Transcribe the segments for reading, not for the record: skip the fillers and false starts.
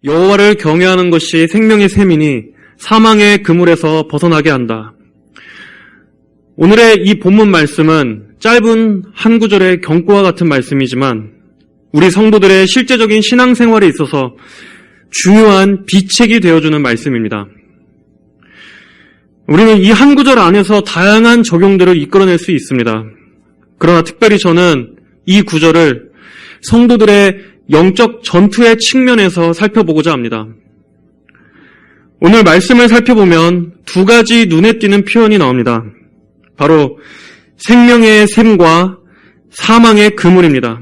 여호와를 경외하는 것이 생명의 셈이니 사망의 그물에서 벗어나게 한다. 오늘의 이 본문 말씀은 짧은 한 구절의 경고와 같은 말씀이지만 우리 성도들의 실제적인 신앙생활에 있어서 중요한 비책이 되어주는 말씀입니다. 우리는 이 한 구절 안에서 다양한 적용들을 이끌어낼 수 있습니다. 그러나 특별히 저는 이 구절을 성도들의 영적 전투의 측면에서 살펴보고자 합니다. 오늘 말씀을 살펴보면 두 가지 눈에 띄는 표현이 나옵니다. 바로 생명의 샘과 사망의 그물입니다.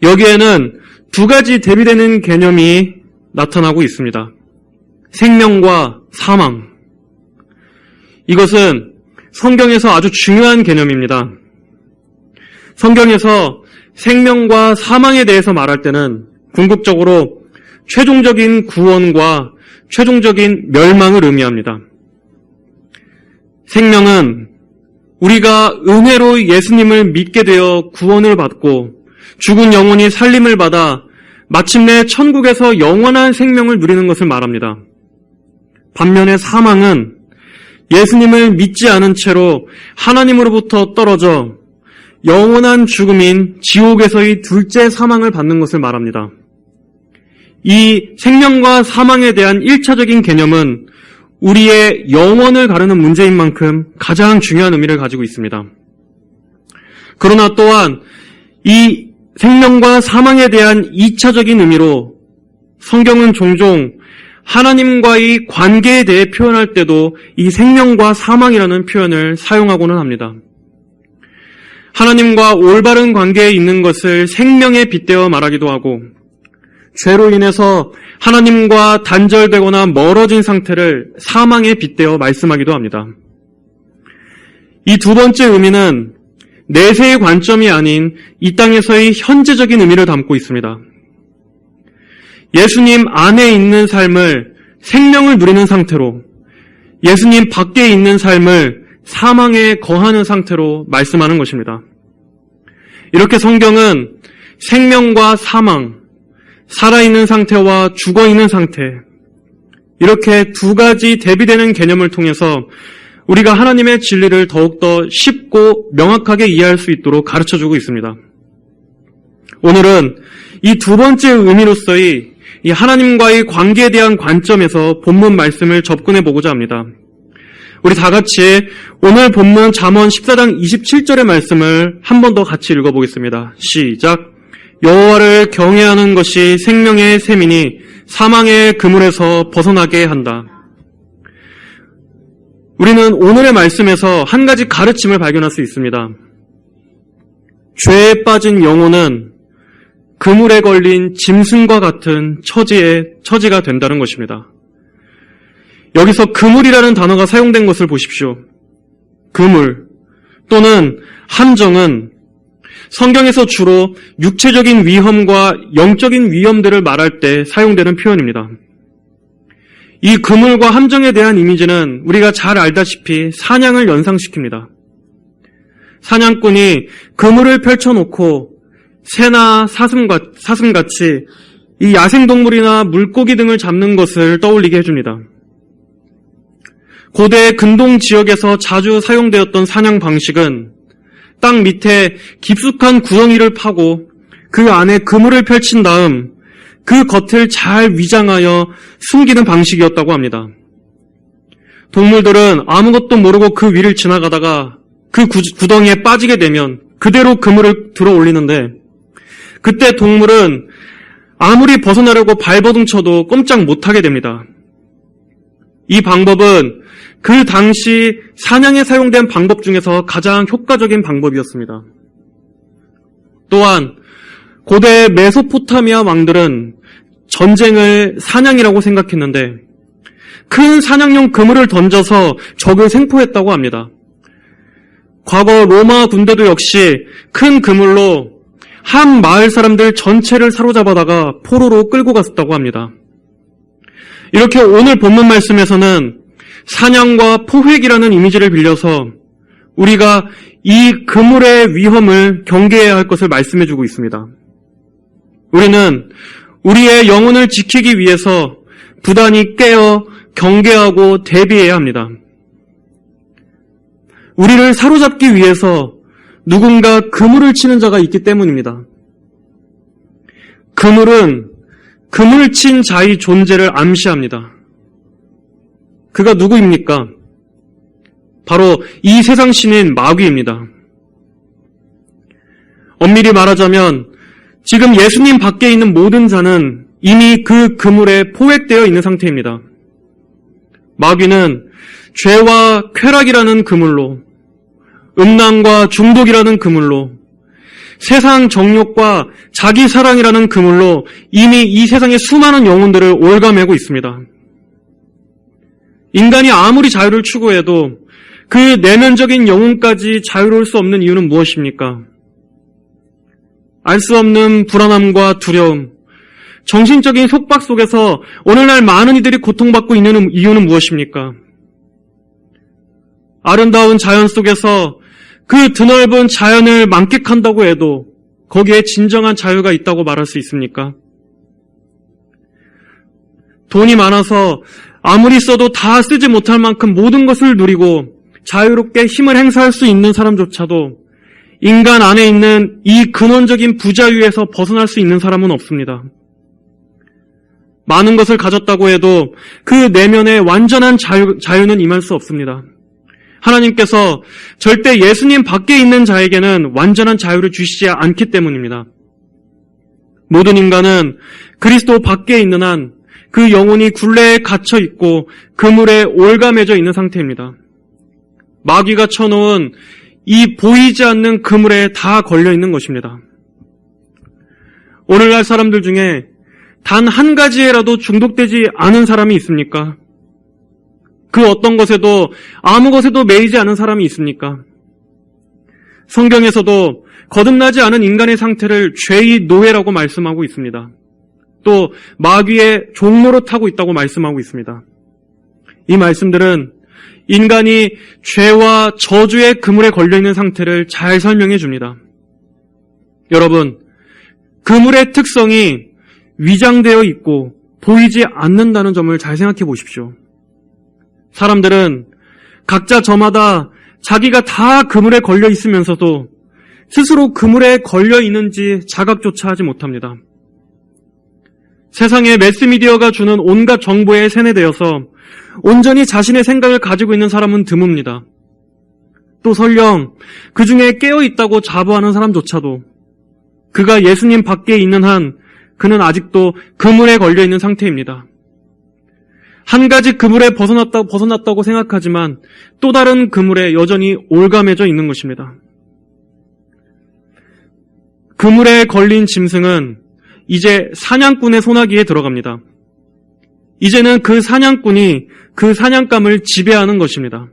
여기에는 두 가지 대비되는 개념이 나타나고 있습니다. 생명과 사망. 이것은 성경에서 아주 중요한 개념입니다. 성경에서 생명과 사망에 대해서 말할 때는 궁극적으로 최종적인 구원과 최종적인 멸망을 의미합니다. 생명은 우리가 은혜로 예수님을 믿게 되어 구원을 받고 죽은 영혼이 살림을 받아 마침내 천국에서 영원한 생명을 누리는 것을 말합니다. 반면에 사망은 예수님을 믿지 않은 채로 하나님으로부터 떨어져 영원한 죽음인 지옥에서의 둘째 사망을 받는 것을 말합니다. 이 생명과 사망에 대한 1차적인 개념은 우리의 영혼을 가르는 문제인 만큼 가장 중요한 의미를 가지고 있습니다. 그러나 또한 이 생명과 사망에 대한 2차적인 의미로 성경은 종종 하나님과의 관계에 대해 표현할 때도 이 생명과 사망이라는 표현을 사용하고는 합니다. 하나님과 올바른 관계에 있는 것을 생명에 빗대어 말하기도 하고 죄로 인해서 하나님과 단절되거나 멀어진 상태를 사망에 빗대어 말씀하기도 합니다. 이 두 번째 의미는 내세의 관점이 아닌 이 땅에서의 현재적인 의미를 담고 있습니다. 예수님 안에 있는 삶을 생명을 누리는 상태로 예수님 밖에 있는 삶을 사망에 거하는 상태로 말씀하는 것입니다. 이렇게 성경은 생명과 사망, 살아있는 상태와 죽어있는 상태, 이렇게 두 가지 대비되는 개념을 통해서 우리가 하나님의 진리를 더욱더 쉽고 명확하게 이해할 수 있도록 가르쳐주고 있습니다. 오늘은 이 두 번째 의미로서의 이 하나님과의 관계에 대한 관점에서 본문 말씀을 접근해 보고자 합니다. 우리 다 같이 오늘 본문 잠언 14장 27절의 말씀을 한 번 더 같이 읽어보겠습니다. 시작. 여호와를 경외하는 것이 생명의 셈이니 사망의 그물에서 벗어나게 한다. 우리는 오늘의 말씀에서 한 가지 가르침을 발견할 수 있습니다. 죄에 빠진 영혼은 그물에 걸린 짐승과 같은 처지가 된다는 것입니다. 여기서 그물이라는 단어가 사용된 것을 보십시오. 그물 또는 함정은 성경에서 주로 육체적인 위험과 영적인 위험들을 말할 때 사용되는 표현입니다. 이 그물과 함정에 대한 이미지는 우리가 잘 알다시피 사냥을 연상시킵니다. 사냥꾼이 그물을 펼쳐놓고 새나 사슴같이 이 야생동물이나 물고기 등을 잡는 것을 떠올리게 해줍니다. 고대 근동 지역에서 자주 사용되었던 사냥 방식은 땅 밑에 깊숙한 구덩이를 파고 그 안에 그물을 펼친 다음 그 겉을 잘 위장하여 숨기는 방식이었다고 합니다. 동물들은 아무것도 모르고 그 위를 지나가다가 그 구덩이에 빠지게 되면 그대로 그물을 들어 올리는데 그때 동물은 아무리 벗어나려고 발버둥 쳐도 꼼짝 못하게 됩니다. 이 방법은 그 당시 사냥에 사용된 방법 중에서 가장 효과적인 방법이었습니다. 또한 고대 메소포타미아 왕들은 전쟁을 사냥이라고 생각했는데 큰 사냥용 그물을 던져서 적을 생포했다고 합니다. 과거 로마 군대도 역시 큰 그물로 한 마을 사람들 전체를 사로잡아다가 포로로 끌고 갔었다고 합니다. 이렇게 오늘 본문 말씀에서는 사냥과 포획이라는 이미지를 빌려서 우리가 이 그물의 위험을 경계해야 할 것을 말씀해주고 있습니다. 우리는 우리의 영혼을 지키기 위해서 부단히 깨어 경계하고 대비해야 합니다. 우리를 사로잡기 위해서 누군가 그물을 치는 자가 있기 때문입니다. 그물은 그물 친 자의 존재를 암시합니다. 그가 누구입니까? 바로 이 세상 신인 마귀입니다. 엄밀히 말하자면 지금 예수님 밖에 있는 모든 자는 이미 그 그물에 포획되어 있는 상태입니다. 마귀는 죄와 쾌락이라는 그물로, 음란과 중독이라는 그물로, 세상 정욕과 자기 사랑이라는 그물로 이미 이 세상의 수많은 영혼들을 올가매고 있습니다. 인간이 아무리 자유를 추구해도 그 내면적인 영혼까지 자유로울 수 없는 이유는 무엇입니까? 알 수 없는 불안함과 두려움, 정신적인 속박 속에서 오늘날 많은 이들이 고통받고 있는 이유는 무엇입니까? 아름다운 자연 속에서 그 드넓은 자연을 만끽한다고 해도 거기에 진정한 자유가 있다고 말할 수 있습니까? 돈이 많아서 아무리 써도 다 쓰지 못할 만큼 모든 것을 누리고 자유롭게 힘을 행사할 수 있는 사람조차도 인간 안에 있는 이 근원적인 부자유에서 벗어날 수 있는 사람은 없습니다. 많은 것을 가졌다고 해도 그 내면에 완전한 자유는 임할 수 없습니다. 하나님께서 절대 예수님 밖에 있는 자에게는 완전한 자유를 주시지 않기 때문입니다. 모든 인간은 그리스도 밖에 있는 한 그 영혼이 굴레에 갇혀 있고 그물에 올가매져 있는 상태입니다. 마귀가 쳐놓은 이 보이지 않는 그물에 다 걸려 있는 것입니다. 오늘날 사람들 중에 단 한 가지에라도 중독되지 않은 사람이 있습니까? 그 어떤 것에도 아무 것에도 매이지 않은 사람이 있습니까? 성경에서도 거듭나지 않은 인간의 상태를 죄의 노예라고 말씀하고 있습니다. 또 마귀의 종노릇하고 있다고 말씀하고 있습니다. 이 말씀들은 인간이 죄와 저주의 그물에 걸려있는 상태를 잘 설명해 줍니다. 여러분, 그물의 특성이 위장되어 있고 보이지 않는다는 점을 잘 생각해 보십시오. 사람들은 각자 저마다 자기가 다 그물에 걸려 있으면서도 스스로 그물에 걸려 있는지 자각조차 하지 못합니다. 세상의 매스미디어가 주는 온갖 정보에 세뇌되어서 온전히 자신의 생각을 가지고 있는 사람은 드뭅니다. 또 설령 그 중에 깨어있다고 자부하는 사람조차도 그가 예수님 밖에 있는 한 그는 아직도 그물에 걸려있는 상태입니다. 한 가지 그물에 벗어났다고 생각하지만 또 다른 그물에 여전히 올가매져 있는 것입니다. 그물에 걸린 짐승은 이제 사냥꾼의 소나기에 들어갑니다. 이제는 그 사냥꾼이 그 사냥감을 지배하는 것입니다.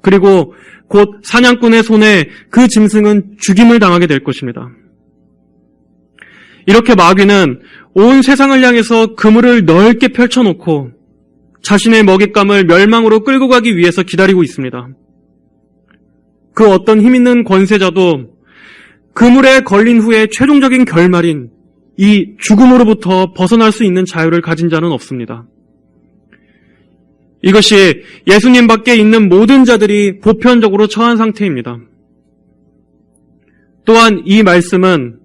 그리고 곧 사냥꾼의 손에 그 짐승은 죽임을 당하게 될 것입니다. 이렇게 마귀는 온 세상을 향해서 그물을 넓게 펼쳐놓고 자신의 먹잇감을 멸망으로 끌고 가기 위해서 기다리고 있습니다. 그 어떤 힘있는 권세자도 그물에 걸린 후에 최종적인 결말인 이 죽음으로부터 벗어날 수 있는 자유를 가진 자는 없습니다. 이것이 예수님 밖에 있는 모든 자들이 보편적으로 처한 상태입니다. 또한 이 말씀은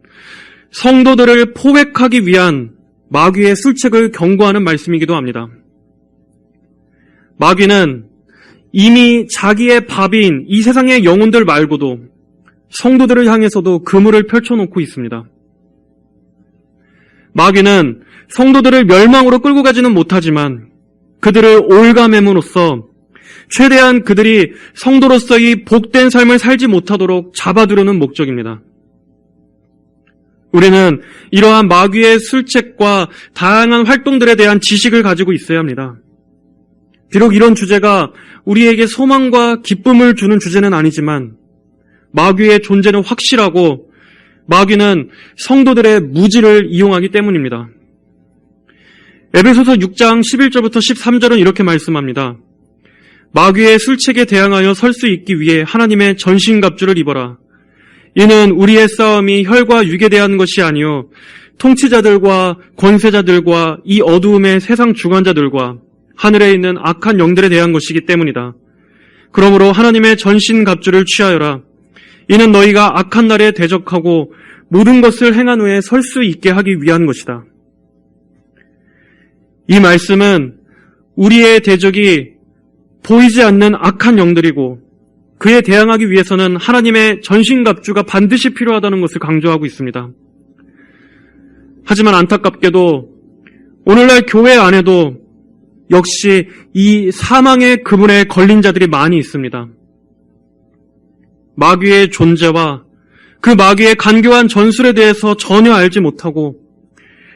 성도들을 포획하기 위한 마귀의 술책을 경고하는 말씀이기도 합니다. 마귀는 이미 자기의 밥인 이 세상의 영혼들 말고도 성도들을 향해서도 그물을 펼쳐놓고 있습니다. 마귀는 성도들을 멸망으로 끌고 가지는 못하지만 그들을 올가매므로써 최대한 그들이 성도로서의 복된 삶을 살지 못하도록 잡아두려는 목적입니다. 우리는 이러한 마귀의 술책과 다양한 활동들에 대한 지식을 가지고 있어야 합니다. 비록 이런 주제가 우리에게 소망과 기쁨을 주는 주제는 아니지만 마귀의 존재는 확실하고 마귀는 성도들의 무지를 이용하기 때문입니다. 에베소서 6장 11절부터 13절은 이렇게 말씀합니다. 마귀의 술책에 대항하여 설 수 있기 위해 하나님의 전신갑주를 입어라. 이는 우리의 싸움이 혈과 육에 대한 것이 아니요 통치자들과 권세자들과 이 어두움의 세상 주관자들과 하늘에 있는 악한 영들에 대한 것이기 때문이다. 그러므로 하나님의 전신갑주를 취하여라. 이는 너희가 악한 날에 대적하고 모든 것을 행한 후에 설 수 있게 하기 위한 것이다. 이 말씀은 우리의 대적이 보이지 않는 악한 영들이고 그에 대항하기 위해서는 하나님의 전신갑주가 반드시 필요하다는 것을 강조하고 있습니다. 하지만 안타깝게도 오늘날 교회 안에도 역시 이 사망의 그물에 걸린 자들이 많이 있습니다. 마귀의 존재와 그 마귀의 간교한 전술에 대해서 전혀 알지 못하고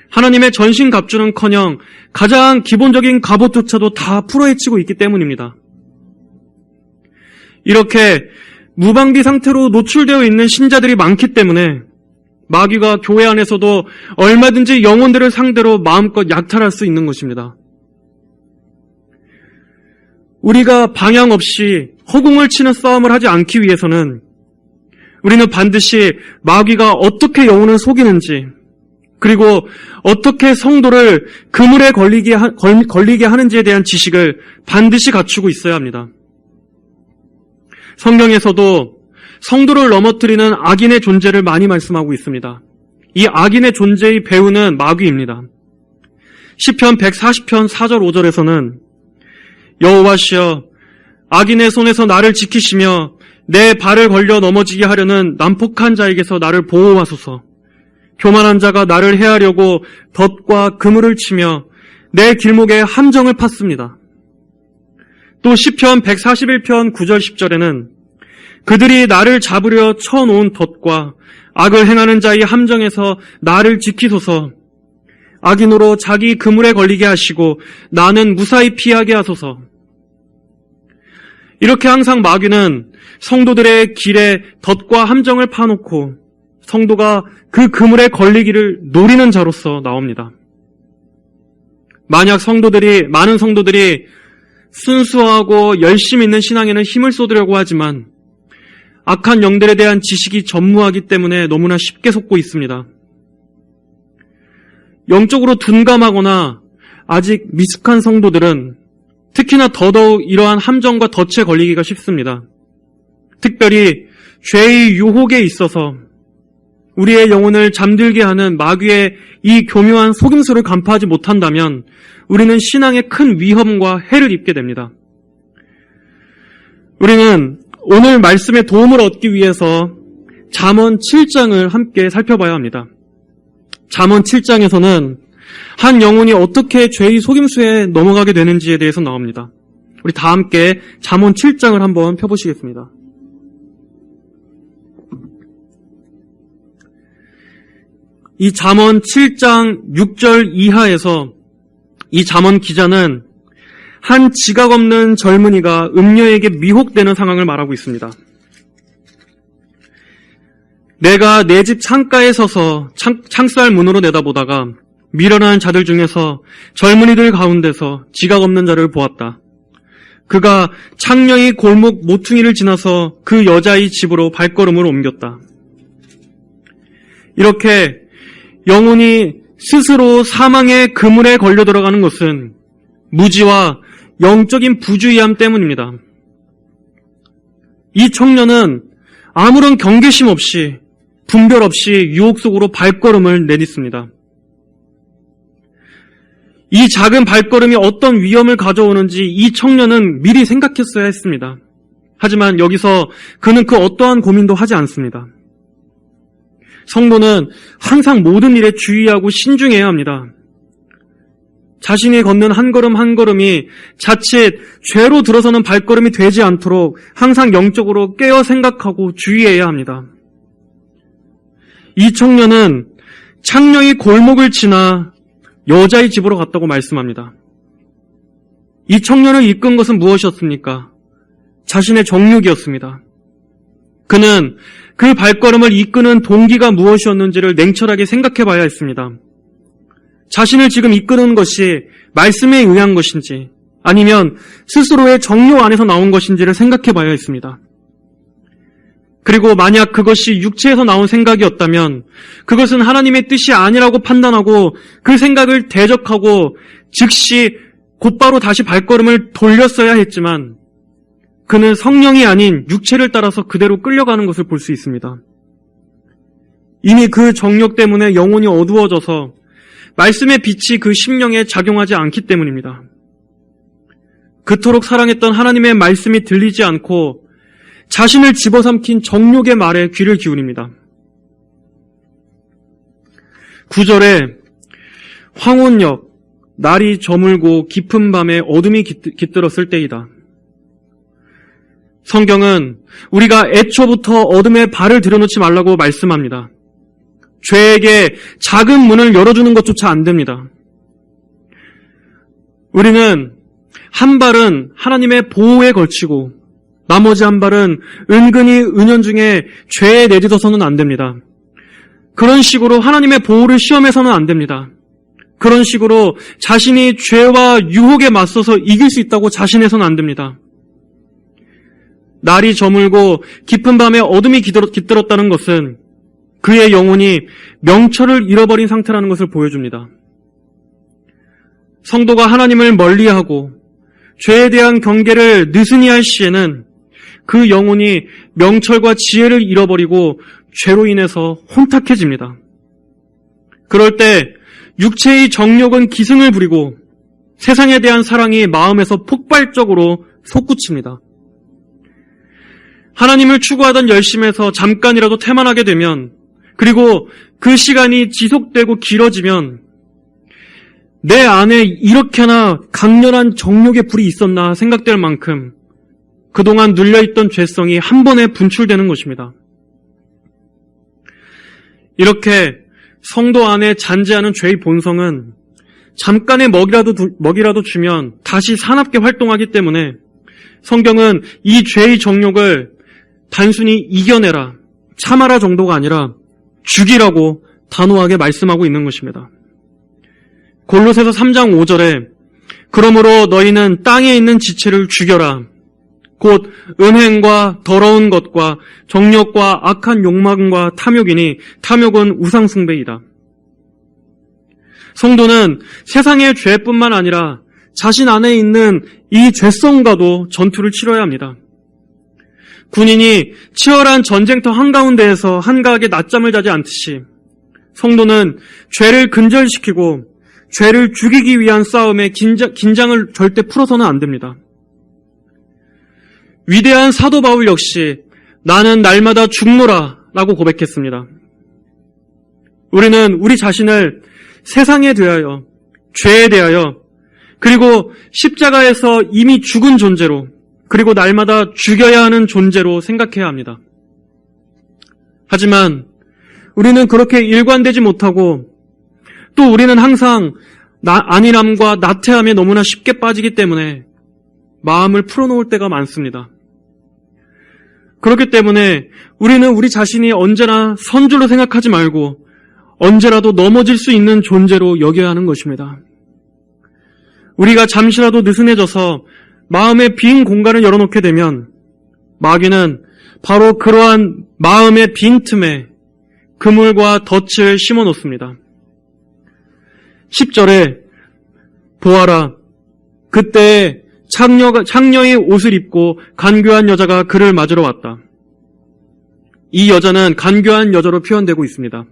하나님의 전신갑주는커녕 가장 기본적인 갑옷조차도 다 풀어헤치고 있기 때문입니다. 이렇게 무방비 상태로 노출되어 있는 신자들이 많기 때문에 마귀가 교회 안에서도 얼마든지 영혼들을 상대로 마음껏 약탈할 수 있는 것입니다. 우리가 방향 없이 허공을 치는 싸움을 하지 않기 위해서는 우리는 반드시 마귀가 어떻게 영혼을 속이는지 그리고 어떻게 성도를 그물에 걸리게 하는지에 대한 지식을 반드시 갖추고 있어야 합니다. 성경에서도 성도를 넘어뜨리는 악인의 존재를 많이 말씀하고 있습니다. 이 악인의 존재의 배후는 마귀입니다. 시편 140편 4절 5절에서는 여호와시여 악인의 손에서 나를 지키시며 내 발을 걸려 넘어지게 하려는 난폭한 자에게서 나를 보호하소서. 교만한 자가 나를 해하려고 덫과 그물을 치며 내 길목에 함정을 팠습니다. 또 시편 141편 9절 10절에는 그들이 나를 잡으려 쳐놓은 덫과 악을 행하는 자의 함정에서 나를 지키소서. 악인으로 자기 그물에 걸리게 하시고 나는 무사히 피하게 하소서. 이렇게 항상 마귀는 성도들의 길에 덫과 함정을 파놓고 성도가 그 그물에 걸리기를 노리는 자로서 나옵니다. 만약 많은 성도들이 순수하고 열심 있는 신앙에는 힘을 쏟으려고 하지만 악한 영들에 대한 지식이 전무하기 때문에 너무나 쉽게 속고 있습니다. 영적으로 둔감하거나 아직 미숙한 성도들은 특히나 더더욱 이러한 함정과 덫에 걸리기가 쉽습니다. 특별히 죄의 유혹에 있어서 우리의 영혼을 잠들게 하는 마귀의 이 교묘한 속임수를 간파하지 못한다면 우리는 신앙에 큰 위험과 해를 입게 됩니다. 우리는 오늘 말씀의 도움을 얻기 위해서 잠언 7장을 함께 살펴봐야 합니다. 잠언 7장에서는 한 영혼이 어떻게 죄의 속임수에 넘어가게 되는지에 대해서 나옵니다. 우리 다 함께 잠언 7장을 한번 펴보시겠습니다. 이 잠언 7장 6절 이하에서 이 잠언 기자는 한 지각 없는 젊은이가 음녀에게 미혹되는 상황을 말하고 있습니다. 내가 내 집 창가에 서서 창살 문으로 내다보다가 미련한 자들 중에서 젊은이들 가운데서 지각 없는 자를 보았다. 그가 창녀의 골목 모퉁이를 지나서 그 여자의 집으로 발걸음을 옮겼다. 이렇게 영혼이 스스로 사망의 그물에 걸려 들어가는 것은 무지와 영적인 부주의함 때문입니다. 이 청년은 아무런 경계심 없이 분별 없이 유혹 속으로 발걸음을 내딛습니다. 이 작은 발걸음이 어떤 위험을 가져오는지 이 청년은 미리 생각했어야 했습니다. 하지만 여기서 그는 그 어떠한 고민도 하지 않습니다. 성도는 항상 모든 일에 주의하고 신중해야 합니다. 자신이 걷는 한 걸음 한 걸음이 자칫 죄로 들어서는 발걸음이 되지 않도록 항상 영적으로 깨어 생각하고 주의해야 합니다. 이 청년은 창녀의 골목을 지나 여자의 집으로 갔다고 말씀합니다. 이 청년을 이끈 것은 무엇이었습니까? 자신의 정욕이었습니다. 그는 그 발걸음을 이끄는 동기가 무엇이었는지를 냉철하게 생각해 봐야 했습니다. 자신을 지금 이끄는 것이 말씀에 의한 것인지 아니면 스스로의 정욕 안에서 나온 것인지를 생각해 봐야 했습니다. 그리고 만약 그것이 육체에서 나온 생각이었다면 그것은 하나님의 뜻이 아니라고 판단하고 그 생각을 대적하고 즉시 곧바로 다시 발걸음을 돌렸어야 했지만 그는 성령이 아닌 육체를 따라서 그대로 끌려가는 것을 볼 수 있습니다. 이미 그 정욕 때문에 영혼이 어두워져서 말씀의 빛이 그 심령에 작용하지 않기 때문입니다. 그토록 사랑했던 하나님의 말씀이 들리지 않고 자신을 집어삼킨 정욕의 말에 귀를 기울입니다. 9절에 황혼역, 날이 저물고 깊은 밤에 어둠이 깃들었을 때이다. 성경은 우리가 애초부터 어둠에 발을 들여놓지 말라고 말씀합니다. 죄에게 작은 문을 열어주는 것조차 안 됩니다. 우리는 한 발은 하나님의 보호에 걸치고 나머지 한 발은 은근히 은연중에 죄에 내딛어서는 안 됩니다. 그런 식으로 하나님의 보호를 시험해서는 안 됩니다. 그런 식으로 자신이 죄와 유혹에 맞서서 이길 수 있다고 자신해서는 안 됩니다. 날이 저물고 깊은 밤에 어둠이 깃들었다는 것은 그의 영혼이 명철을 잃어버린 상태라는 것을 보여줍니다. 성도가 하나님을 멀리하고 죄에 대한 경계를 느슨히 할 시에는 그 영혼이 명철과 지혜를 잃어버리고 죄로 인해서 혼탁해집니다. 그럴 때 육체의 정욕은 기승을 부리고 세상에 대한 사랑이 마음에서 폭발적으로 솟구칩니다. 하나님을 추구하던 열심에서 잠깐이라도 태만하게 되면, 그리고 그 시간이 지속되고 길어지면 내 안에 이렇게나 강렬한 정욕의 불이 있었나 생각될 만큼 그동안 눌려있던 죄성이 한 번에 분출되는 것입니다. 이렇게 성도 안에 잔재하는 죄의 본성은 잠깐의 먹이라도 주면 다시 사납게 활동하기 때문에 성경은 이 죄의 정욕을 단순히 이겨내라, 참아라 정도가 아니라 죽이라고 단호하게 말씀하고 있는 것입니다. 골로새서 3장 5절에 그러므로 너희는 땅에 있는 지체를 죽여라. 곧 은행과 더러운 것과 정욕과 악한 욕망과 탐욕이니 탐욕은 우상숭배이다. 성도는 세상의 죄뿐만 아니라 자신 안에 있는 이 죄성과도 전투를 치러야 합니다. 군인이 치열한 전쟁터 한가운데에서 한가하게 낮잠을 자지 않듯이 성도는 죄를 근절시키고 죄를 죽이기 위한 싸움에 긴장을 절대 풀어서는 안 됩니다. 위대한 사도 바울 역시 나는 날마다 죽노라 라고 고백했습니다. 우리는 우리 자신을 세상에 대하여, 죄에 대하여, 그리고 십자가에서 이미 죽은 존재로, 그리고 날마다 죽여야 하는 존재로 생각해야 합니다. 하지만 우리는 그렇게 일관되지 못하고 또 우리는 항상 안일함과 나태함에 너무나 쉽게 빠지기 때문에 마음을 풀어놓을 때가 많습니다. 그렇기 때문에 우리는 우리 자신이 언제나 선줄로 생각하지 말고 언제라도 넘어질 수 있는 존재로 여겨야 하는 것입니다. 우리가 잠시라도 느슨해져서 마음의 빈 공간을 열어놓게 되면 마귀는 바로 그러한 마음의 빈틈에 그물과 덫을 심어놓습니다. 10절에 보아라, 그때 창녀의 옷을 입고 간교한 여자가 그를 맞으러 왔다. 이 여자는 간교한 여자로 표현되고 있습니다.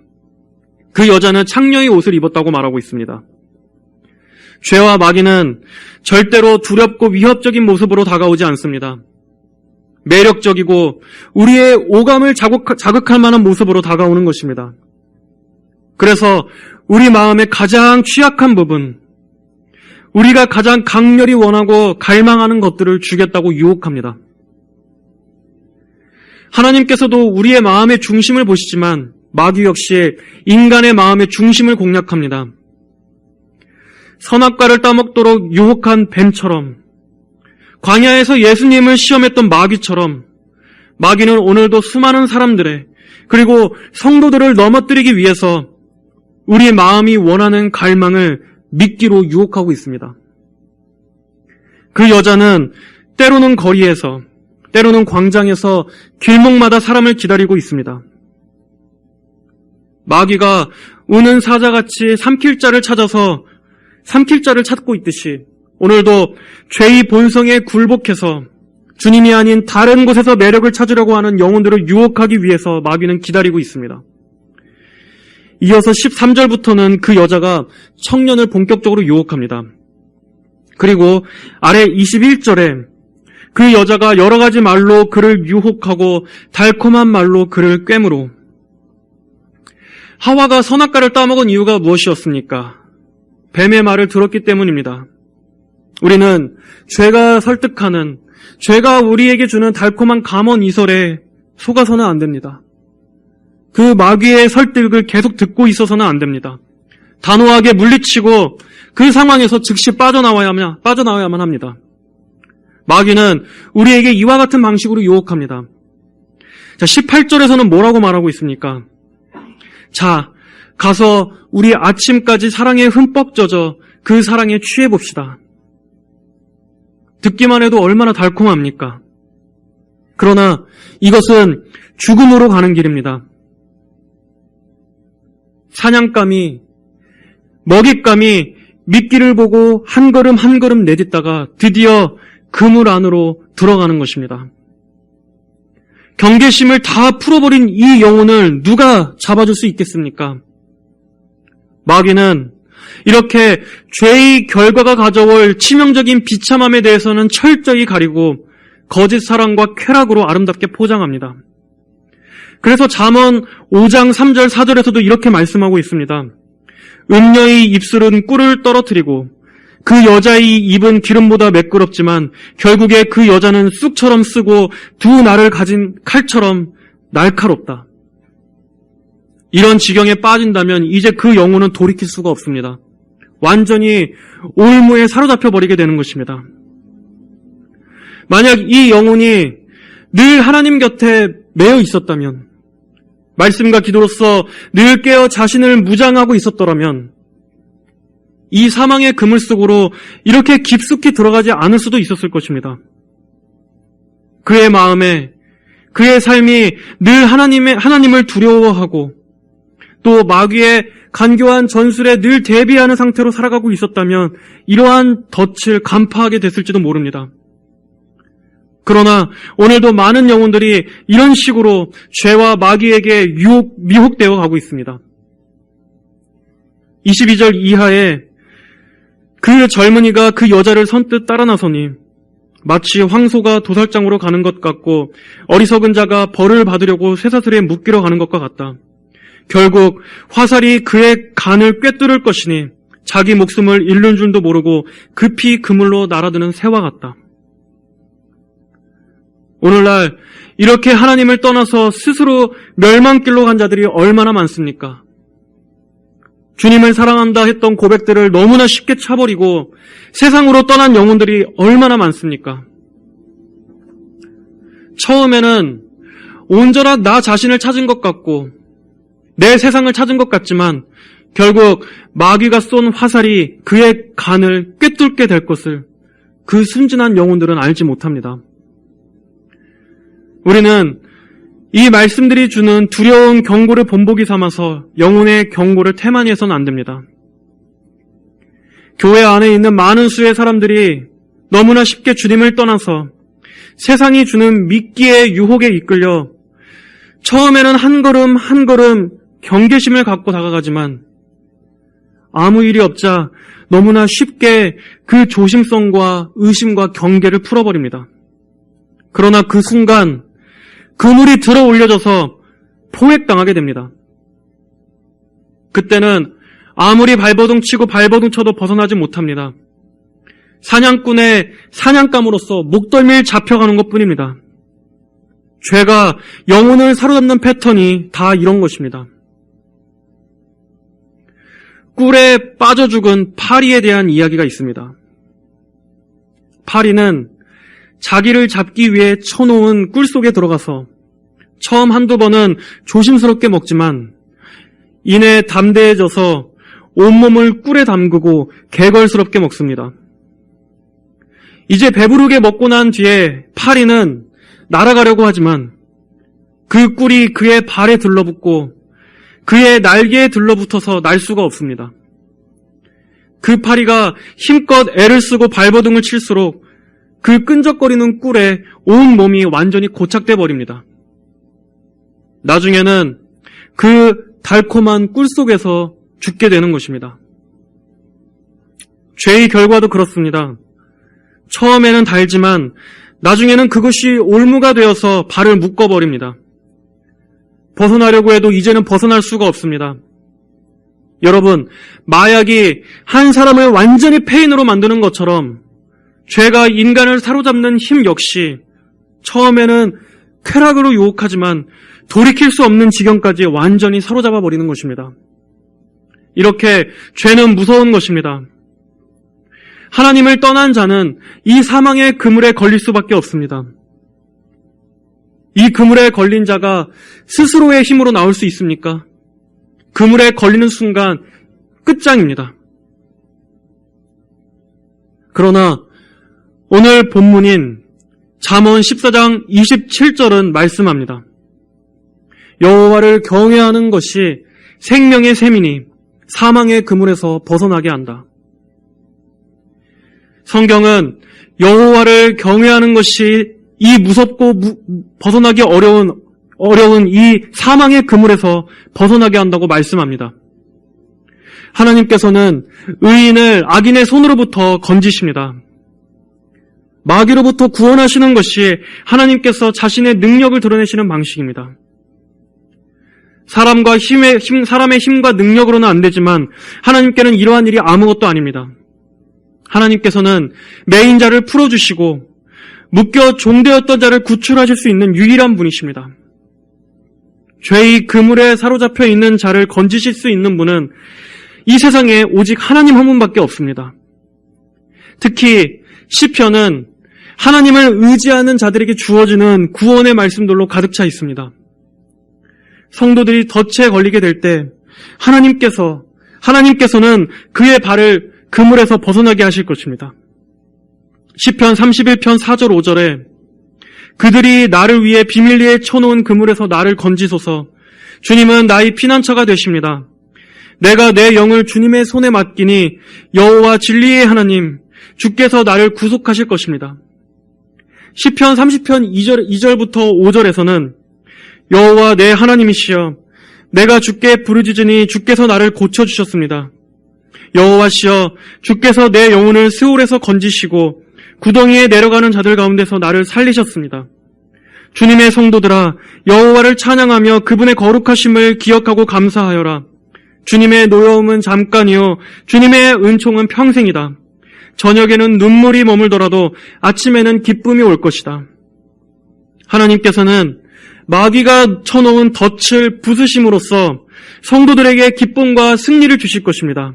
그 여자는 창녀의 옷을 입었다고 말하고 있습니다. 죄와 마귀는 절대로 두렵고 위협적인 모습으로 다가오지 않습니다. 매력적이고 우리의 오감을 자극할 만한 모습으로 다가오는 것입니다. 그래서 우리 마음의 가장 취약한 부분, 우리가 가장 강렬히 원하고 갈망하는 것들을 주겠다고 유혹합니다. 하나님께서도 우리의 마음의 중심을 보시지만 마귀 역시 인간의 마음의 중심을 공략합니다. 선악과를 따먹도록 유혹한 뱀처럼, 광야에서 예수님을 시험했던 마귀처럼 마귀는 오늘도 수많은 사람들의, 그리고 성도들을 넘어뜨리기 위해서 우리 마음이 원하는 갈망을 믿기로 유혹하고 있습니다. 그 여자는 때로는 거리에서, 때로는 광장에서 길목마다 사람을 기다리고 있습니다. 마귀가 우는 사자같이 삼킬 자를 찾아서 삼킬 자를 찾고 있듯이 오늘도 죄의 본성에 굴복해서 주님이 아닌 다른 곳에서 매력을 찾으려고 하는 영혼들을 유혹하기 위해서 마귀는 기다리고 있습니다. 이어서 13절부터는 그 여자가 청년을 본격적으로 유혹합니다. 그리고 아래 21절에 그 여자가 여러 가지 말로 그를 유혹하고 달콤한 말로 그를 꿰므로. 하와가 선악과를 따먹은 이유가 무엇이었습니까? 뱀의 말을 들었기 때문입니다. 우리는 죄가 설득하는, 죄가 우리에게 주는 달콤한 감언 이설에 속아서는 안 됩니다. 그 마귀의 설득을 계속 듣고 있어서는 안 됩니다. 단호하게 물리치고 그 상황에서 즉시 빠져나와야만 합니다. 마귀는 우리에게 이와 같은 방식으로 유혹합니다. 자, 18절에서는 뭐라고 말하고 있습니까? 자, 가서 우리 아침까지 사랑에 흠뻑 젖어 그 사랑에 취해봅시다. 듣기만 해도 얼마나 달콤합니까? 그러나 이것은 죽음으로 가는 길입니다. 사냥감이, 먹잇감이 미끼를 보고 한 걸음 한 걸음 내딛다가 드디어 그물 안으로 들어가는 것입니다. 경계심을 다 풀어버린 이 영혼을 누가 잡아줄 수 있겠습니까? 마귀는 이렇게 죄의 결과가 가져올 치명적인 비참함에 대해서는 철저히 가리고 거짓 사랑과 쾌락으로 아름답게 포장합니다. 그래서 잠언 5장 3절 4절에서도 이렇게 말씀하고 있습니다. 음녀의 입술은 꿀을 떨어뜨리고 그 여자의 입은 기름보다 매끄럽지만 결국에 그 여자는 쑥처럼 쓰고 두 날을 가진 칼처럼 날카롭다. 이런 지경에 빠진다면 이제 그 영혼은 돌이킬 수가 없습니다. 완전히 올무에 사로잡혀 버리게 되는 것입니다. 만약 이 영혼이 늘 하나님 곁에 매여 있었다면, 말씀과 기도로서 늘 깨어 자신을 무장하고 있었더라면 이 사망의 그물 속으로 이렇게 깊숙이 들어가지 않을 수도 있었을 것입니다. 그의 마음에, 그의 삶이 늘 하나님을 두려워하고 또 마귀의 간교한 전술에 늘 대비하는 상태로 살아가고 있었다면 이러한 덫을 간파하게 됐을지도 모릅니다. 그러나 오늘도 많은 영혼들이 이런 식으로 죄와 마귀에게 미혹되어 가고 있습니다. 22절 이하에 그 젊은이가 그 여자를 선뜻 따라 나서니 마치 황소가 도살장으로 가는 것 같고 어리석은 자가 벌을 받으려고 쇠사슬에 묶이러 가는 것과 같다. 결국 화살이 그의 간을 꿰뚫을 것이니 자기 목숨을 잃는 줄도 모르고 급히 그물로 날아드는 새와 같다. 오늘날 이렇게 하나님을 떠나서 스스로 멸망길로 간 자들이 얼마나 많습니까? 주님을 사랑한다 했던 고백들을 너무나 쉽게 차버리고 세상으로 떠난 영혼들이 얼마나 많습니까? 처음에는 온전한 나 자신을 찾은 것 같고 내 세상을 찾은 것 같지만 결국 마귀가 쏜 화살이 그의 간을 꿰뚫게 될 것을 그 순진한 영혼들은 알지 못합니다. 우리는 이 말씀들이 주는 두려운 경고를 본보기 삼아서 영혼의 경고를 태만히 해서는 안 됩니다. 교회 안에 있는 많은 수의 사람들이 너무나 쉽게 주님을 떠나서 세상이 주는 미끼의 유혹에 이끌려 처음에는 한 걸음 한 걸음 경계심을 갖고 다가가지만 아무 일이 없자 너무나 쉽게 그 조심성과 의심과 경계를 풀어버립니다. 그러나 그 순간 그물이 들어 올려져서 포획당하게 됩니다. 그때는 아무리 발버둥 치고 발버둥 쳐도 벗어나지 못합니다. 사냥꾼의 사냥감으로서 목덜미를 잡혀가는 것뿐입니다. 죄가 영혼을 사로잡는 패턴이 다 이런 것입니다. 꿀에 빠져 죽은 파리에 대한 이야기가 있습니다. 파리는 자기를 잡기 위해 쳐놓은 꿀 속에 들어가서 처음 한두 번은 조심스럽게 먹지만 이내 담대해져서 온몸을 꿀에 담그고 개걸스럽게 먹습니다. 이제 배부르게 먹고 난 뒤에 파리는 날아가려고 하지만 그 꿀이 그의 발에 들러붙고 그의 날개에 들러붙어서 날 수가 없습니다. 그 파리가 힘껏 애를 쓰고 발버둥을 칠수록 그 끈적거리는 꿀에 온 몸이 완전히 고착돼 버립니다. 나중에는 그 달콤한 꿀 속에서 죽게 되는 것입니다. 죄의 결과도 그렇습니다. 처음에는 달지만 나중에는 그것이 올무가 되어서 발을 묶어버립니다. 벗어나려고 해도 이제는 벗어날 수가 없습니다. 여러분, 마약이 한 사람을 완전히 폐인으로 만드는 것처럼 죄가 인간을 사로잡는 힘 역시 처음에는 쾌락으로 유혹하지만 돌이킬 수 없는 지경까지 완전히 사로잡아 버리는 것입니다. 이렇게 죄는 무서운 것입니다. 하나님을 떠난 자는 이 사망의 그물에 걸릴 수밖에 없습니다. 이 그물에 걸린 자가 스스로의 힘으로 나올 수 있습니까? 그물에 걸리는 순간 끝장입니다. 그러나 오늘 본문인 잠언 14장 27절은 말씀합니다. 여호와를 경외하는 것이 생명의 샘이니 사망의 그물에서 벗어나게 한다. 성경은 여호와를 경외하는 것이 이 무섭고 벗어나기 어려운 이 사망의 그물에서 벗어나게 한다고 말씀합니다. 하나님께서는 의인을 악인의 손으로부터 건지십니다. 마귀로부터 구원하시는 것이 하나님께서 자신의 능력을 드러내시는 방식입니다. 사람의 힘과 능력으로는 안 되지만 하나님께는 이러한 일이 아무것도 아닙니다. 하나님께서는 매인 자를 풀어주시고 묶여 종되었던 자를 구출하실 수 있는 유일한 분이십니다. 죄의 그물에 사로잡혀 있는 자를 건지실 수 있는 분은 이 세상에 오직 하나님 한 분밖에 없습니다. 특히 시편은 하나님을 의지하는 자들에게 주어지는 구원의 말씀들로 가득 차 있습니다. 성도들이 덫에 걸리게 될 때 하나님께서는 그의 발을 그물에서 벗어나게 하실 것입니다. 시편 31편 4절 5절에 그들이 나를 위해 비밀리에 쳐놓은 그물에서 나를 건지소서. 주님은 나의 피난처가 되십니다. 내가 내 영을 주님의 손에 맡기니 여호와 진리의 하나님 주께서 나를 구속하실 것입니다. 시편 30편 2절부터 5절에서는 여호와 내 하나님이시여 내가 주께 부르짖으니 주께서 나를 고쳐주셨습니다. 여호와시여 주께서 내 영혼을 스올에서 건지시고 구덩이에 내려가는 자들 가운데서 나를 살리셨습니다. 주님의 성도들아 여호와를 찬양하며 그분의 거룩하심을 기억하고 감사하여라. 주님의 노여움은 잠깐이요 주님의 은총은 평생이다. 저녁에는 눈물이 머물더라도 아침에는 기쁨이 올 것이다. 하나님께서는 마귀가 쳐놓은 덫을 부수심으로써 성도들에게 기쁨과 승리를 주실 것입니다.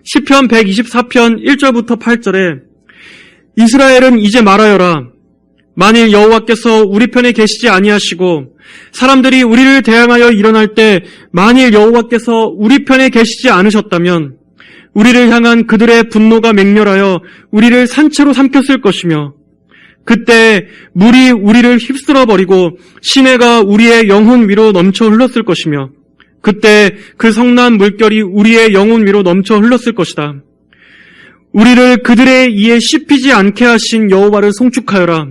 시편 124편 1절부터 8절에 이스라엘은 이제 말하여라. 만일 여호와께서 우리 편에 계시지 아니하시고 사람들이 우리를 대항하여 일어날 때 만일 여호와께서 우리 편에 계시지 않으셨다면 우리를 향한 그들의 분노가 맹렬하여 우리를 산채로 삼켰을 것이며 그때 물이 우리를 휩쓸어버리고 시내가 우리의 영혼 위로 넘쳐 흘렀을 것이며 그때 그 성난 물결이 우리의 영혼 위로 넘쳐 흘렀을 것이다. 우리를 그들의 이에 씹히지 않게 하신 여호와를 송축하여라.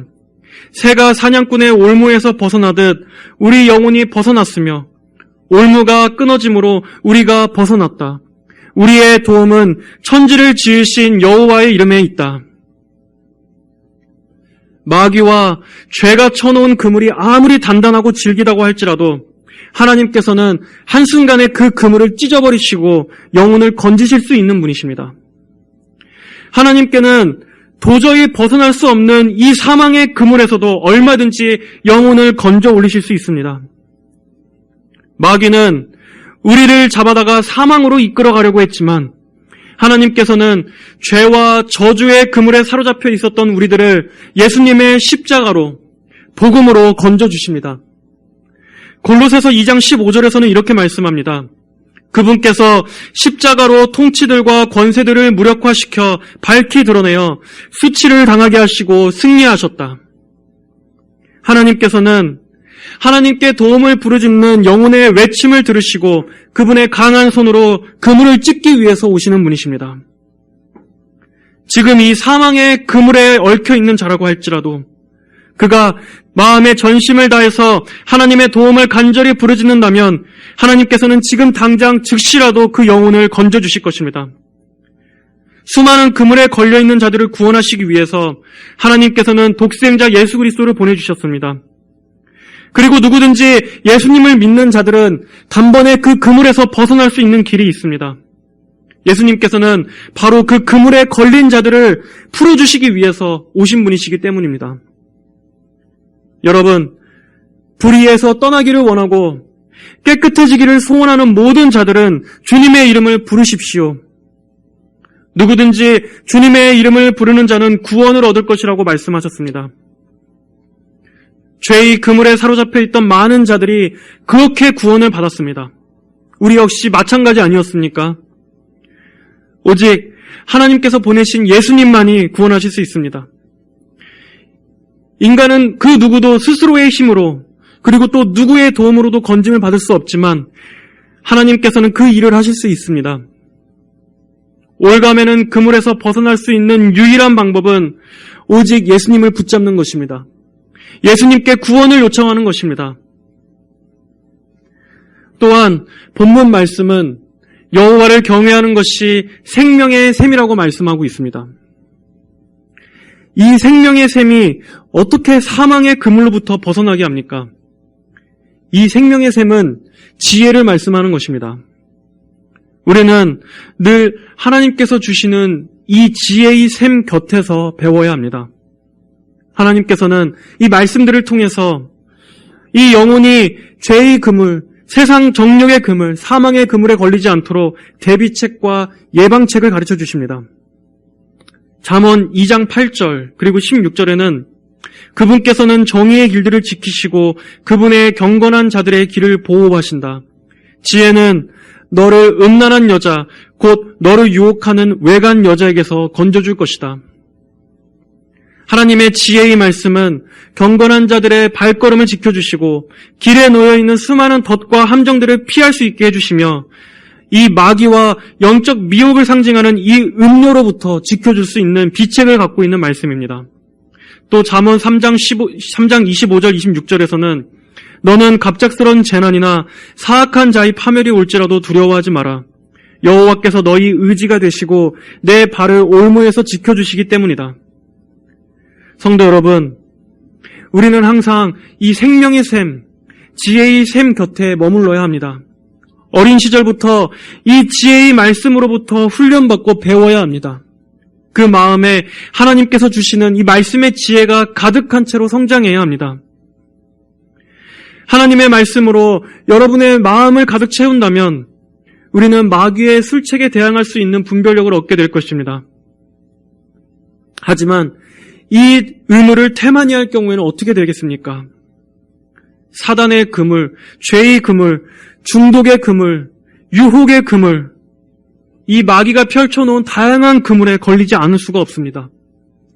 새가 사냥꾼의 올무에서 벗어나듯 우리 영혼이 벗어났으며 올무가 끊어짐으로 우리가 벗어났다. 우리의 도움은 천지를 지으신 여호와의 이름에 있다. 마귀와 죄가 쳐놓은 그물이 아무리 단단하고 질기다고 할지라도 하나님께서는 한순간에 그 그물을 찢어버리시고 영혼을 건지실 수 있는 분이십니다. 하나님께는 도저히 벗어날 수 없는 이 사망의 그물에서도 얼마든지 영혼을 건져 올리실 수 있습니다. 마귀는 우리를 잡아다가 사망으로 이끌어가려고 했지만 하나님께서는 죄와 저주의 그물에 사로잡혀 있었던 우리들을 예수님의 십자가로 복음으로 건져주십니다. 골로새서 2장 15절에서는 이렇게 말씀합니다. 그분께서 십자가로 통치들과 권세들을 무력화시켜 밝히 드러내어 수치를 당하게 하시고 승리하셨다. 하나님께서는 하나님께 도움을 부르짖는 영혼의 외침을 들으시고 그분의 강한 손으로 그물을 찢기 위해서 오시는 분이십니다. 지금 이 사망의 그물에 얽혀 있는 자라고 할지라도 그가 마음의 전심을 다해서 하나님의 도움을 간절히 부르짖는다면 하나님께서는 지금 당장 즉시라도 그 영혼을 건져주실 것입니다. 수많은 그물에 걸려있는 자들을 구원하시기 위해서 하나님께서는 독생자 예수 그리스도를 보내주셨습니다. 그리고 누구든지 예수님을 믿는 자들은 단번에 그 그물에서 벗어날 수 있는 길이 있습니다. 예수님께서는 바로 그 그물에 걸린 자들을 풀어주시기 위해서 오신 분이시기 때문입니다. 여러분, 불의에서 떠나기를 원하고 깨끗해지기를 소원하는 모든 자들은 주님의 이름을 부르십시오. 누구든지 주님의 이름을 부르는 자는 구원을 얻을 것이라고 말씀하셨습니다. 죄의 그물에 사로잡혀 있던 많은 자들이 그렇게 구원을 받았습니다. 우리 역시 마찬가지 아니었습니까? 오직 하나님께서 보내신 예수님만이 구원하실 수 있습니다. 인간은 그 누구도 스스로의 힘으로 그리고 또 누구의 도움으로도 건짐을 받을 수 없지만 하나님께서는 그 일을 하실 수 있습니다. 올가매는 그물에서 벗어날 수 있는 유일한 방법은 오직 예수님을 붙잡는 것입니다. 예수님께 구원을 요청하는 것입니다. 또한 본문 말씀은 여호와를 경외하는 것이 생명의 샘이라고 말씀하고 있습니다. 이 생명의 샘이 어떻게 사망의 그물로부터 벗어나게 합니까? 이 생명의 샘은 지혜를 말씀하는 것입니다. 우리는 늘 하나님께서 주시는 이 지혜의 샘 곁에서 배워야 합니다. 하나님께서는 이 말씀들을 통해서 이 영혼이 죄의 그물, 세상 정욕의 그물, 사망의 그물에 걸리지 않도록 대비책과 예방책을 가르쳐 주십니다. 잠언 2장 8절 그리고 16절에는 그분께서는 정의의 길들을 지키시고 그분의 경건한 자들의 길을 보호하신다. 지혜는 너를 음란한 여자, 곧 너를 유혹하는 외간 여자에게서 건져줄 것이다. 하나님의 지혜의 말씀은 경건한 자들의 발걸음을 지켜주시고 길에 놓여있는 수많은 덫과 함정들을 피할 수 있게 해주시며 이 마귀와 영적 미혹을 상징하는 이 음료로부터 지켜줄 수 있는 비책을 갖고 있는 말씀입니다. 또 잠언 3장 25절 26절에서는 너는 갑작스런 재난이나 사악한 자의 파멸이 올지라도 두려워하지 마라. 여호와께서 너희 의지가 되시고 내 발을 올무에서 지켜주시기 때문이다. 성도 여러분, 우리는 항상 이 생명의 샘, 지혜의 샘 곁에 머물러야 합니다. 어린 시절부터 이 지혜의 말씀으로부터 훈련받고 배워야 합니다. 그 마음에 하나님께서 주시는 이 말씀의 지혜가 가득한 채로 성장해야 합니다. 하나님의 말씀으로 여러분의 마음을 가득 채운다면 우리는 마귀의 술책에 대항할 수 있는 분별력을 얻게 될 것입니다. 하지만 이 의무를 태만히 할 경우에는 어떻게 되겠습니까? 사단의 그물, 죄의 그물, 중독의 그물, 유혹의 그물, 이 마귀가 펼쳐놓은 다양한 그물에 걸리지 않을 수가 없습니다.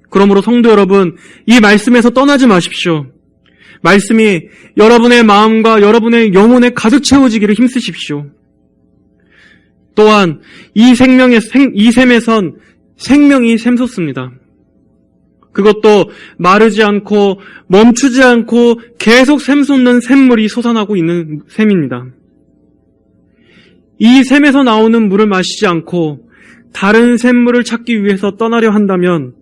그러므로 성도 여러분, 이 말씀에서 떠나지 마십시오. 말씀이 여러분의 마음과 여러분의 영혼에 가득 채워지기를 힘쓰십시오. 또한 이 샘에선 생명이 샘솟습니다. 그것도 마르지 않고 멈추지 않고 계속 샘솟는 샘물이 솟아나고 있는 샘입니다. 이 샘에서 나오는 물을 마시지 않고 다른 샘물을 찾기 위해서 떠나려 한다면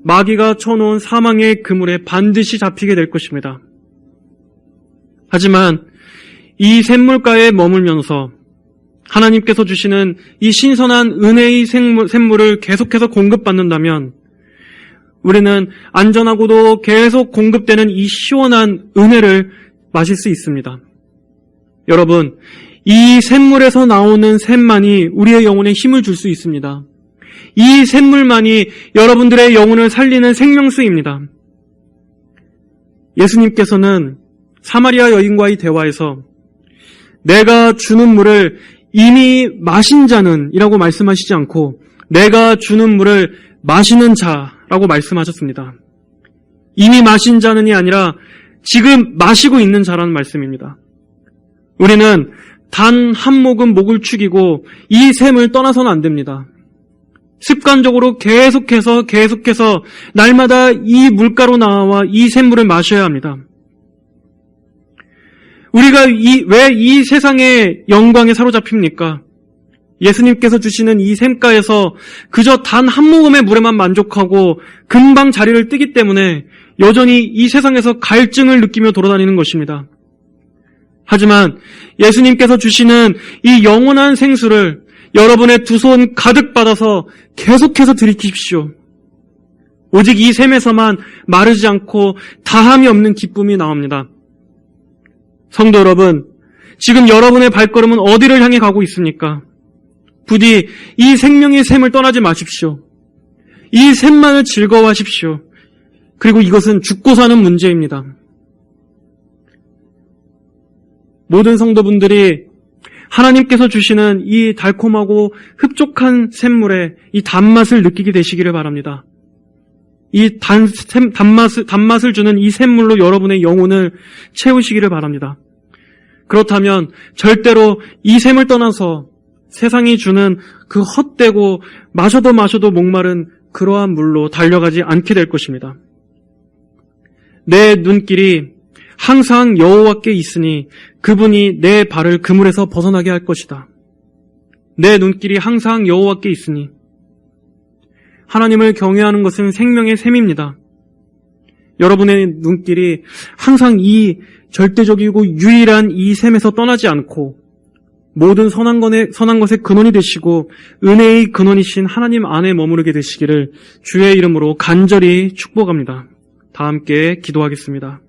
마귀가 쳐놓은 사망의 그물에 반드시 잡히게 될 것입니다. 하지만 이 샘물가에 머물면서 하나님께서 주시는 이 신선한 은혜의 샘물을 계속해서 공급받는다면 우리는 안전하고도 계속 공급되는 이 시원한 은혜를 마실 수 있습니다. 여러분, 이 샘물에서 나오는 샘만이 우리의 영혼에 힘을 줄 수 있습니다. 이 샘물만이 여러분들의 영혼을 살리는 생명수입니다. 예수님께서는 사마리아 여인과의 대화에서 내가 주는 물을 이미 마신 자는 이라고 말씀하시지 않고 내가 주는 물을 마시는 자라고 말씀하셨습니다. 이미 마신 자는이 아니라 지금 마시고 있는 자라는 말씀입니다. 우리는 단 한 모금 목을 축이고 이 샘을 떠나서는 안 됩니다. 습관적으로 계속해서 날마다 이 물가로 나와 이 샘물을 마셔야 합니다. 우리가 왜 이 세상의 영광에 사로잡힙니까? 예수님께서 주시는 이 샘가에서 그저 단 한 모금의 물에만 만족하고 금방 자리를 뜨기 때문에 여전히 이 세상에서 갈증을 느끼며 돌아다니는 것입니다. 하지만 예수님께서 주시는 이 영원한 생수를 여러분의 두 손 가득 받아서 계속해서 들이키십시오. 오직 이 샘에서만 마르지 않고 다함이 없는 기쁨이 나옵니다. 성도 여러분, 지금 여러분의 발걸음은 어디를 향해 가고 있습니까? 부디 이 생명의 샘을 떠나지 마십시오. 이 샘만을 즐거워하십시오. 그리고 이것은 죽고 사는 문제입니다. 모든 성도분들이 하나님께서 주시는 이 달콤하고 흡족한 샘물의 이 단맛을 느끼게 되시기를 바랍니다. 이 단맛을 주는 이 샘물로 여러분의 영혼을 채우시기를 바랍니다. 그렇다면 절대로 이 샘을 떠나서 세상이 주는 그 헛되고 마셔도 목마른 그러한 물로 달려가지 않게 될 것입니다. 내 눈길이 항상 여호와께 있으니 그분이 내 발을 그물에서 벗어나게 할 것이다. 내 눈길이 항상 여호와께 있으니 하나님을 경외하는 것은 생명의 샘입니다. 여러분의 눈길이 항상 이 절대적이고 유일한 이 샘에서 떠나지 않고 모든 선한 것의 근원이 되시고 은혜의 근원이신 하나님 안에 머무르게 되시기를 주의 이름으로 간절히 축복합니다. 다 함께 기도하겠습니다.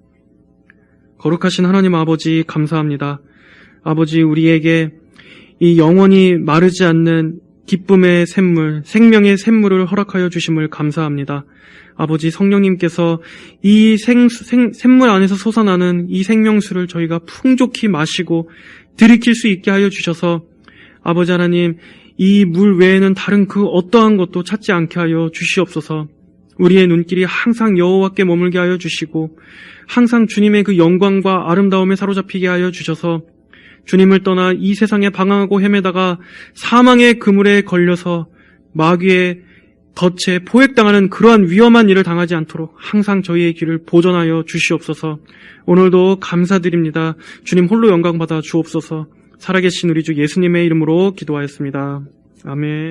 거룩하신 하나님 아버지 감사합니다. 아버지 우리에게 이 영원히 마르지 않는 기쁨의 샘물, 생명의 샘물을 허락하여 주심을 감사합니다. 아버지 성령님께서 이 샘물 안에서 솟아나는 이 생명수를 저희가 풍족히 마시고 들이킬 수 있게 하여 주셔서 아버지 하나님 이 물 외에는 다른 그 어떠한 것도 찾지 않게 하여 주시옵소서. 우리의 눈길이 항상 여호와께 머물게 하여 주시고 항상 주님의 그 영광과 아름다움에 사로잡히게 하여 주셔서 주님을 떠나 이 세상에 방황하고 헤매다가 사망의 그물에 걸려서 마귀의 덫에 포획당하는 그러한 위험한 일을 당하지 않도록 항상 저희의 길을 보전하여 주시옵소서. 오늘도 감사드립니다. 주님 홀로 영광 받아 주옵소서. 살아계신 우리 주 예수님의 이름으로 기도하였습니다. 아멘.